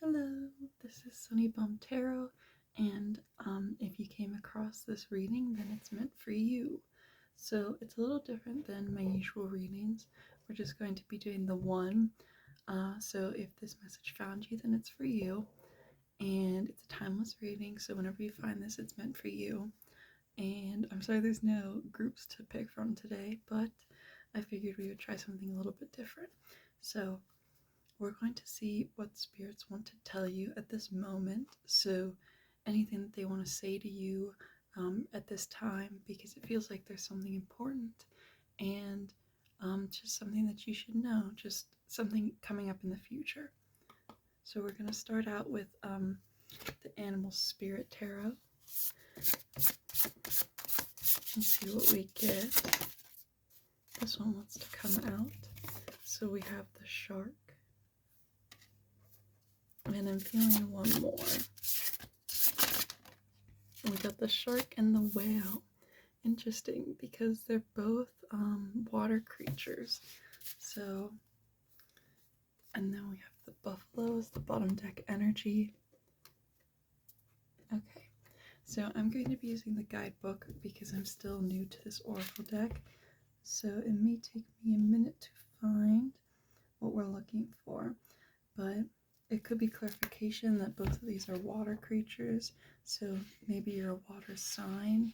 Hello, this is Sunny Bum Tarot, and if you came across this reading, then it's meant for you. So it's a little different than my usual readings. We're just going to be doing the one. So if this message found you, then it's for you. And it's a timeless reading, so whenever you find this, it's meant for you. And I'm sorry there's no groups to pick from today, but I figured we would try something a little bit different. So we're going to see what spirits want to tell you at this moment. So, anything that they want to say to you at this time, because it feels like there's something important and just something that you should know, just something coming up in the future. So, we're going to start out with the Animal Spirit Tarot and see what we get. This one wants to come out. So, we have the Shark. And I'm feeling one more. We got the Shark and the Whale. Interesting, because they're both water creatures. So, and then we have the Buffalo as the bottom deck energy. Okay, so I'm going to be using the guidebook because I'm still new to this oracle deck. So it may take me a minute to find what we're looking for, but it could be clarification that both of these are water creatures, so maybe you're a water sign.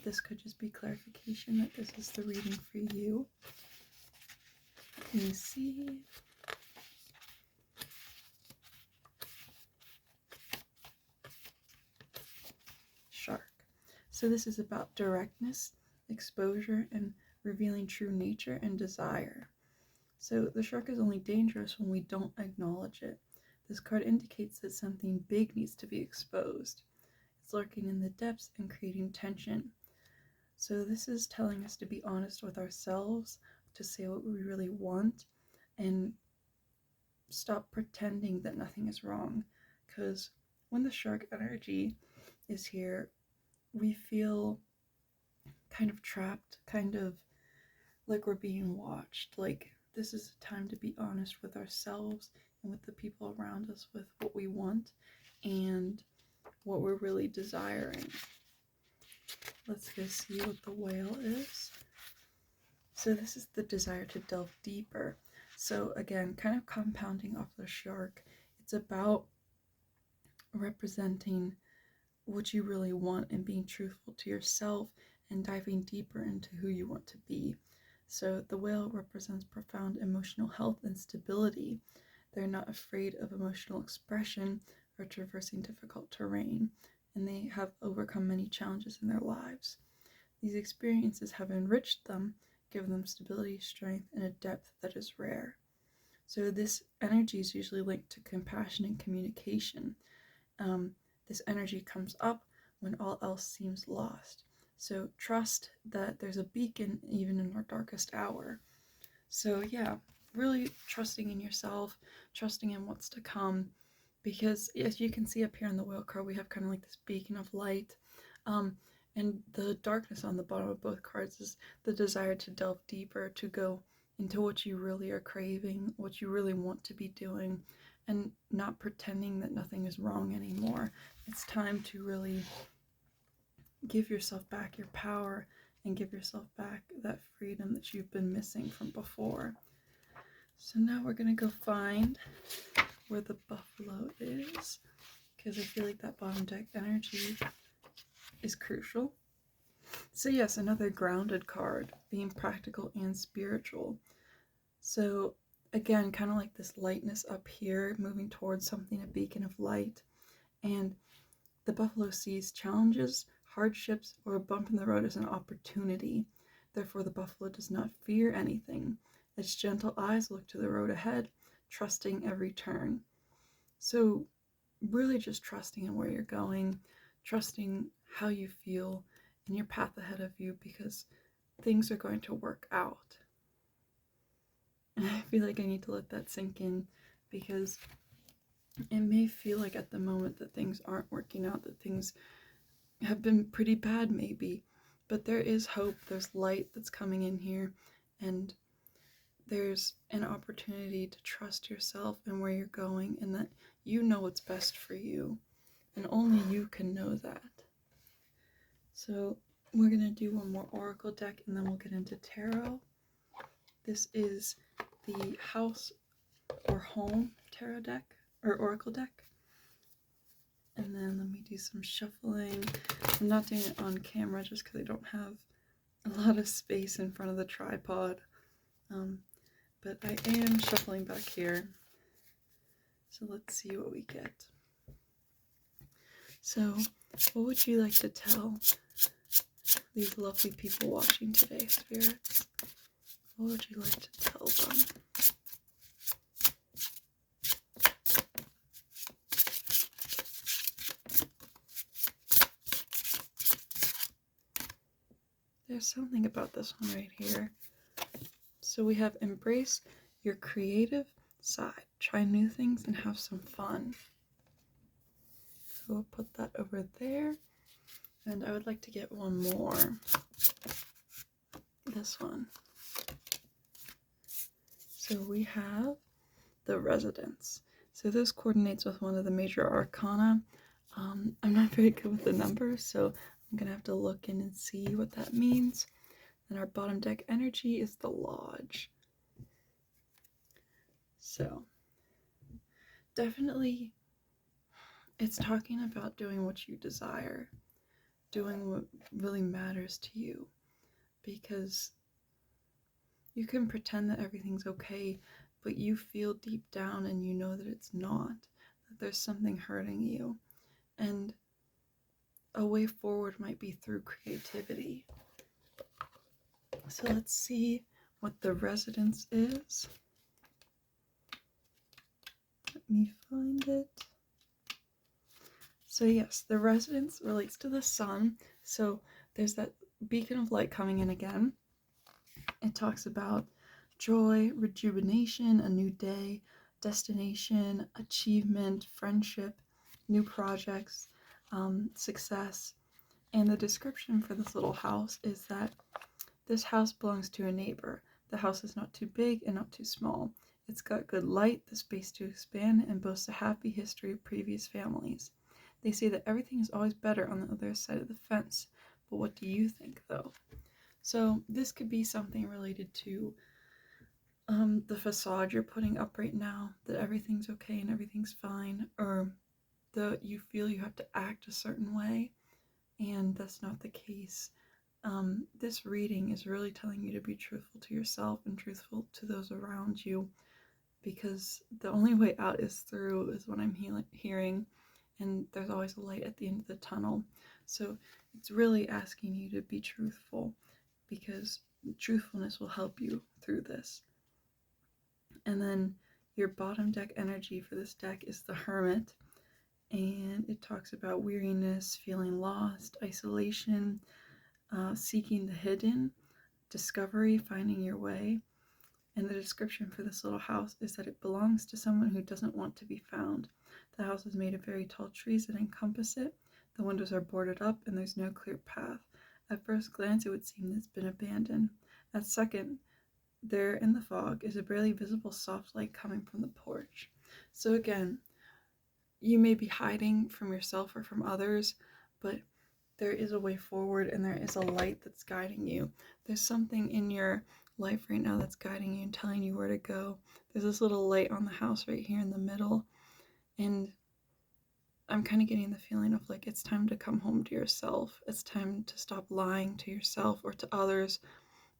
This could just be clarification that this is the reading for you. Let me see. Shark. So this is about directness, exposure, and revealing true nature and desire. So the shark is only dangerous when we don't acknowledge it. This card indicates that something big needs to be exposed. It's lurking in the depths and creating tension. So this is telling us to be honest with ourselves, to say what we really want, and stop pretending that nothing is wrong. Because when the shark energy is here, we feel kind of trapped, kind of like we're being watched. Like, this is a time to be honest with ourselves and with the people around us with what we want and what we're really desiring. Let's go see what the Whale is. So this is the desire to delve deeper. So again, kind of compounding off the shark, it's about representing what you really want and being truthful to yourself and diving deeper into who you want to be. So the whale represents profound emotional health and stability. They're not afraid of emotional expression or traversing difficult terrain, and they have overcome many challenges in their lives. These experiences have enriched them, given them stability, strength, and a depth that is rare. So this energy is usually linked to compassion and communication. This energy comes up when all else seems lost. So trust that there's a beacon even in our darkest hour. So yeah, really trusting in yourself, trusting in what's to come, because as you can see up here in the whale card, we have kind of like this beacon of light. And the darkness on the bottom of both cards is the desire to delve deeper, to go into what you really are craving, what you really want to be doing, and not pretending that nothing is wrong anymore. It's time to really give yourself back your power and give yourself back that freedom that you've been missing from before. So now we're going to go find where the buffalo is, because I feel like that bottom deck energy is crucial. So yes, another grounded card, being practical and spiritual. So again, kind of like this lightness up here, moving towards something, a beacon of light. And the buffalo sees challenges, hardships, or a bump in the road as an opportunity. Therefore, the buffalo does not fear anything. Its gentle eyes look to the road ahead, trusting every turn. So really just trusting in where you're going, trusting how you feel and your path ahead of you, because things are going to work out. And I feel like I need to let that sink in, because it may feel like at the moment that things aren't working out, that things have been pretty bad maybe, but there is hope, there's light that's coming in here, and there's an opportunity to trust yourself and where you're going, and that you know what's best for you, and only you can know that. So we're going to do one more oracle deck, and then we'll get into tarot. This is the house or home tarot deck, or oracle deck. And then let me do some shuffling. I'm not doing it on camera just because I don't have a lot of space in front of the tripod. But I am shuffling back here. So let's see what we get. So, what would you like to tell these lovely people watching today, spirits? What would you like to tell them? There's something about this one right here. So we have embrace your creative side. Try new things and have some fun. So we'll put that over there. And I would like to get one more. This one. So we have the residence. So this coordinates with one of the major arcana. I'm not very good with the numbers, so I'm going to have to look in and see what that means. And our bottom deck energy is the lodge. So definitely it's talking about doing what you desire, doing what really matters to you, because you can pretend that everything's okay, but you feel deep down and you know that it's not, that there's something hurting you. And a way forward might be through creativity. So let's see what the residence is. Let me find it. So yes, the residence relates to the sun. So there's that beacon of light coming in again. It talks about joy, rejuvenation, a new day, destination, achievement, friendship, new projects, success. And the description for this little house is that this house belongs to a neighbor. The house is not too big and not too small. It's got good light, the space to expand, and boasts a happy history of previous families. They say that everything is always better on the other side of the fence. But what do you think, though? So this could be something related to the facade you're putting up right now, that everything's okay and everything's fine, or you feel you have to act a certain way, and that's not the case. This reading is really telling you to be truthful to yourself and truthful to those around you, because the only way out is through, is what I'm hearing, and there's always a light at the end of the tunnel. So it's really asking you to be truthful, because truthfulness will help you through this. And then your bottom deck energy for this deck is the Hermit, and it talks about weariness, feeling lost, isolation, seeking the hidden, discovery, finding your way. And the description for this little house is that it belongs to someone who doesn't want to be found. The house is made of very tall trees that encompass it. The windows are boarded up and there's no clear path. At first glance, it would seem that it's been abandoned. At second, there in the fog is a barely visible soft light coming from the porch. So again, you may be hiding from yourself or from others, but there is a way forward and there is a light that's guiding you. There's something in your life right now that's guiding you and telling you where to go. There's this little light on the house right here in the middle, and I'm kind of getting the feeling of like it's time to come home to yourself. It's time to stop lying to yourself or to others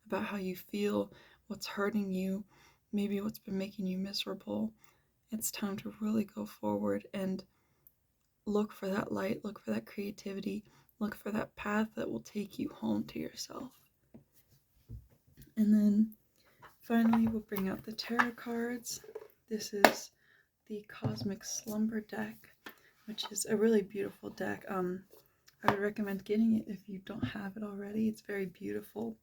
about how you feel, what's hurting you, maybe what's been making you miserable. It's time to really go forward and look for that light, look for that creativity, look for that path that will take you home to yourself. And then finally we'll bring out the tarot cards. This is the Cosmic Slumber deck, which is a really beautiful deck. I would recommend getting it if you don't have it already. It's very beautiful.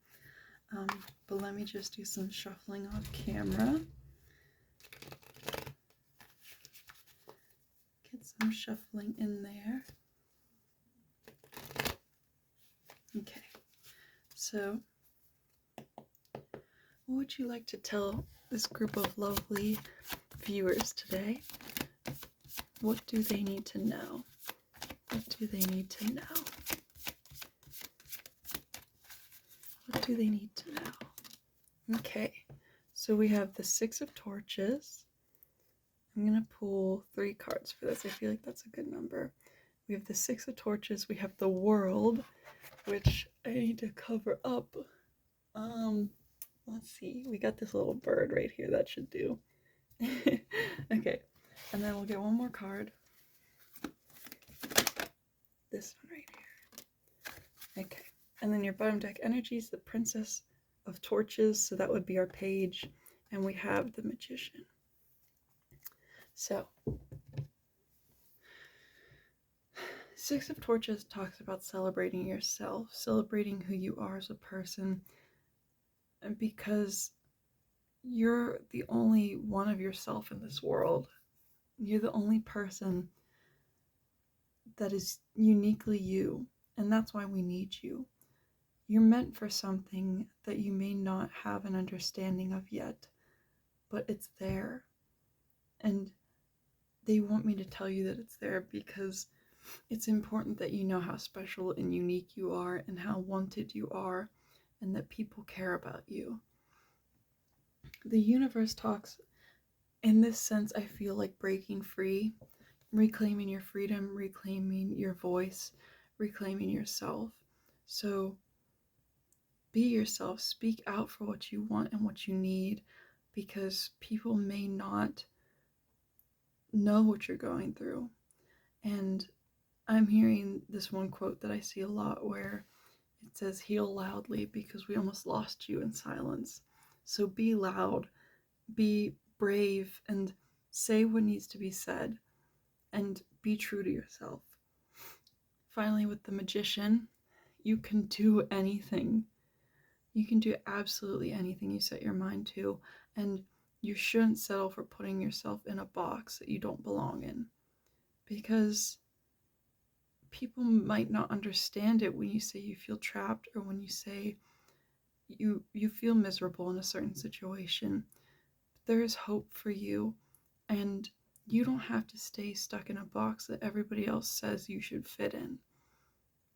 But let me just do some shuffling off camera. Get some shuffling in there. Okay, so what would you like to tell this group of lovely viewers today. What do they need to know? What do they need to know? What do they need to know? Okay, so we have the Six of Torches. I'm going to pull 3 cards for this. I feel like that's a good number. We have the Six of Torches. We have the World, which I need to cover up. Let's see. We got this little bird right here. That should do. Okay, and then we'll get one more card. This one right here. Okay, and then your bottom deck energy is the Princess of Torches, so that would be our page, and we have the Magician. So, Six of Torches talks about celebrating yourself, celebrating who you are as a person, and because you're the only one of yourself in this world. You're the only person that is uniquely you, and that's why we need you. You're meant for something that you may not have an understanding of yet, but it's there. And they want me to tell you that it's there because it's important that you know how special and unique you are and how wanted you are, and that people care about you. The universe talks, in this sense, I feel like breaking free, reclaiming your freedom, reclaiming your voice, reclaiming yourself. So be yourself, speak out for what you want and what you need, because people may not know what you're going through. And I'm hearing this one quote that I see a lot where it says, heal loudly because we almost lost you in silence. So be loud, be brave, and say what needs to be said, and be true to yourself. Finally, with the Magician, you can do anything. You can do absolutely anything you set your mind to, and you shouldn't settle for putting yourself in a box that you don't belong in, because people might not understand it when you say you feel trapped, or when you say you feel miserable in a certain situation. But there is hope for you, and you don't have to stay stuck in a box that everybody else says you should fit in,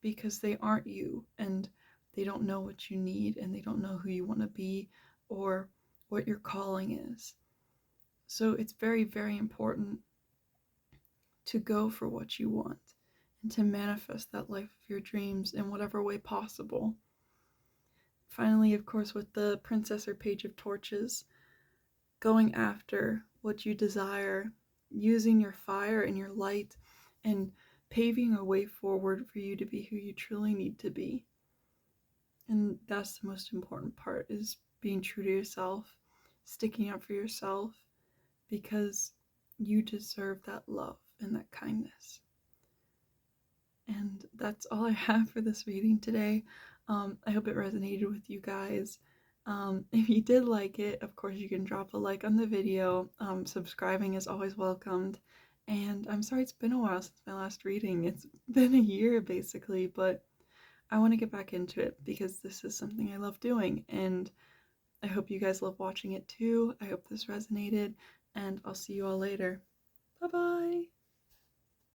because they aren't you, and they don't know what you need, and they don't know who you want to be or what your calling is. So it's very, very important to go for what you want and to manifest that life of your dreams in whatever way possible. Finally, of course, with the Princess or Page of Torches, going after what you desire, using your fire and your light, and paving a way forward for you to be who you truly need to be. And that's the most important part, is being true to yourself, sticking up for yourself, because you deserve that love and that kindness. And that's all I have for this reading today. I hope it resonated with you guys. If you did like it, of course you can drop a like on the video. Subscribing is always welcomed. And I'm sorry it's been a while since my last reading. It's been a year basically, but I want to get back into it because this is something I love doing, and I hope you guys love watching it too. I hope this resonated, and I'll see you all later. Bye bye!